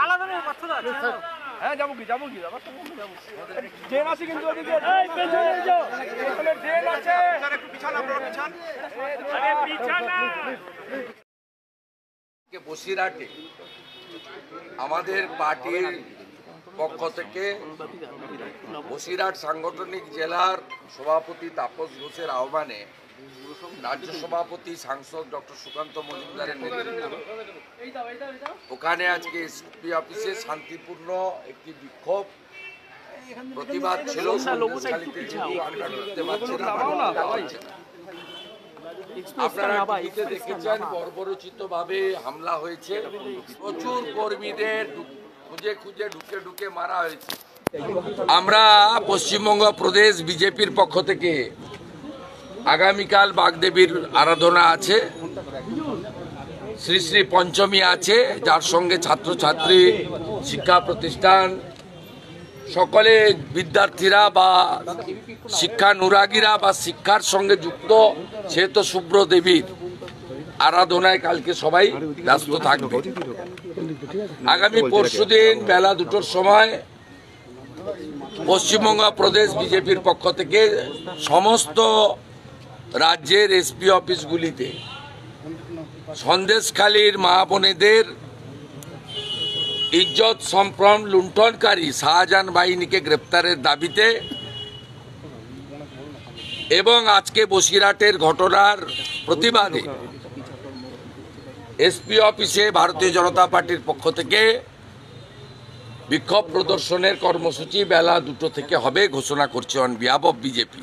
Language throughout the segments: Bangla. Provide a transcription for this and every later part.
আলাদা না পাচ্ছ না হ্যাঁ যাবো কি যাবো ট্রেন আছে কিন্তু ওদিকে এই পেছনে যাও এখানে ট্রেন আছে একটু পিছান আপনারা পিছান আরে পিছানা কে বসিরহাটে আমাদের পার্টির পক্ষ থেকে বসিরহাট সাংগঠনিক জেলার সভাপতি তাপস ঘোষের আহ্বানে রাজ্য সভাপতি সাংসদ ডক্টর সুকান্ত মজুমদারের নেতৃত্বে ওখানে আজকে এসপি অফিসে শান্তিপূর্ণ একটি বিক্ষোভ প্রতিবাদ ছিল। আপনারা টিভিতে দেখেছেন বর্বরোচিতভাবে হামলা হয়েছে, প্রচুর কর্মীদের খুঁজে খুঁজে ঢুকে ঢুকে মারা হয়েছে। আমরা পশ্চিমবঙ্গ প্রদেশ বিজেপির পক্ষ থেকে আগামীকাল বাগদেবীর আরাধনা আছে, শ্রী শ্রী পঞ্চমী আছে, যার সঙ্গে ছাত্রছাত্রী শিক্ষা প্রতিষ্ঠান সকলে বিদ্যার্থীরা বা শিক্ষানুরাগীরা বা শিক্ষার সঙ্গে যুক্ত শ্বেত শুভ্র দেবীর আরাধনায় কালকে সবাই ব্যস্ত থাকবে। আগামী পরশুদিন বেলা 2টার সময় পশ্চিমবঙ্গ প্রদেশ বিজেপির পক্ষ থেকে সমস্ত রাজ্যের এসপি অফিসগুলিতে সন্দেশখালীর মা বোনেদের ইজ্জত সম্ভ্রম লুণ্ঠনকারী শাহজাহান বাহিনীকে গ্রেপ্তারের দাবিতে এবং আজকে বসিরহাটের ঘটনার প্রতিবাদে এসপি অফিসে ভারতীয় জনতা পার্টির পক্ষ থেকে বিক্ষোভ প্রদর্শনের কর্মসূচি বেলা 2টো থেকে হবে ঘোষণা করছে অন বিহাফ অফ বিজেপি।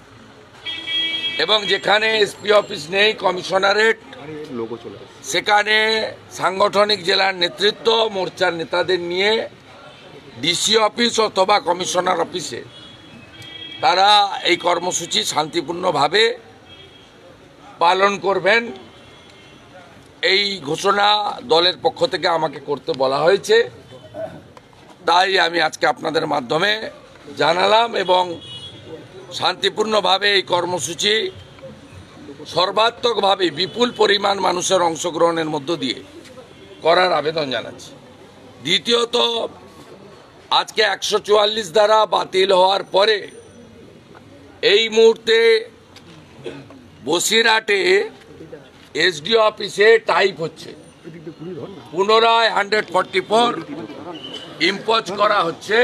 এবং যেখানে এসপি অফিস নেই, কমিশনারেট, সেখানে সাংগঠনিক জেলার নেতৃত্ব মোর্চার নেতাদের নিয়ে ডিসি অফিস অথবা কমিশনার অফিসে তারা এই কর্মসূচি শান্তিপূর্ণভাবে পালন করবেন। এই ঘোষণা দলের পক্ষ থেকে আমাকে করতে বলা হয়েছে, তাই আমি আজকে আপনাদের মাধ্যমে জানালাম এবং শান্তিপূর্ণভাবে এই কর্মসূচি সর্বাত্মকভাবে বিপুল পরিমাণ মানুষের অংশগ্রহণের মধ্য দিয়ে করার আবেদন জানাচ্ছি। দ্বিতীয়ত, আজকে 144 ধারা বাতিল হওয়ার পরে এই মুহূর্তে বসিরহাটে এসডিও অফিসে টাইপ হচ্ছে, পুনরায় 144 ইম্পোজ করা হচ্ছে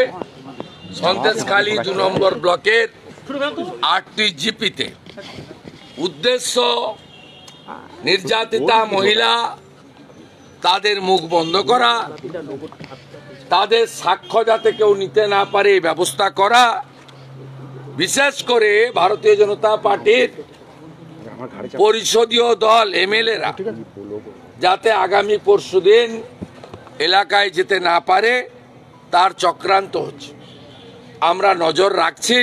সন্দেশখালী 2 নম্বর ব্লকের 8টি জিপিতে। উদ্দেশ্য নির্যাতিতা মহিলা তাদের মুখ বন্ধ করা, তাদের সাক্ষ্য যাতে কেউ নিতে না পারে ব্যবস্থা করা, বিশেষ করে ভারতীয় জনতা পার্টির পরিষদীয় দল এমএলএরা যাতে আগামী পরশুদিন এলাকায় যেতে না পারে তার চক্রান্ত হচ্ছে। আমরা নজর রাখছি,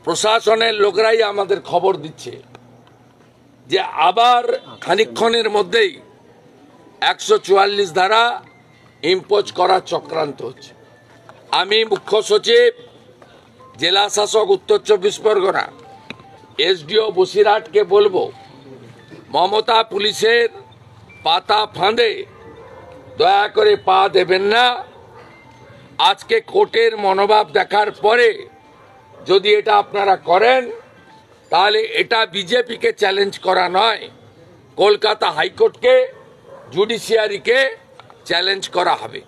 প্রশাসনের লোকরাই আমাদের খবর দিচ্ছে যে আবার খানিকক্ষণের মধ্যেই 144 ধারা ইম্পোজ করার চক্রান্ত হচ্ছে। আমি মুখ্য সচিব, জেলা শাসক উত্তর 24 পরগনা, এসডিও বসিরহাটকে বলবো, মমতা পুলিশের পাতা ফাঁদে দয়া করে পা দেবেন না। আজকে কোর্টের মনোভাব দেখার পরে যদি এটা আপনারা করেন তাহলে এটা বিজেপিকে চ্যালেঞ্জ করা নয়, কলকাতা হাইকোর্টকে, জুডিশিয়ারিকে চ্যালেঞ্জ করা হবে।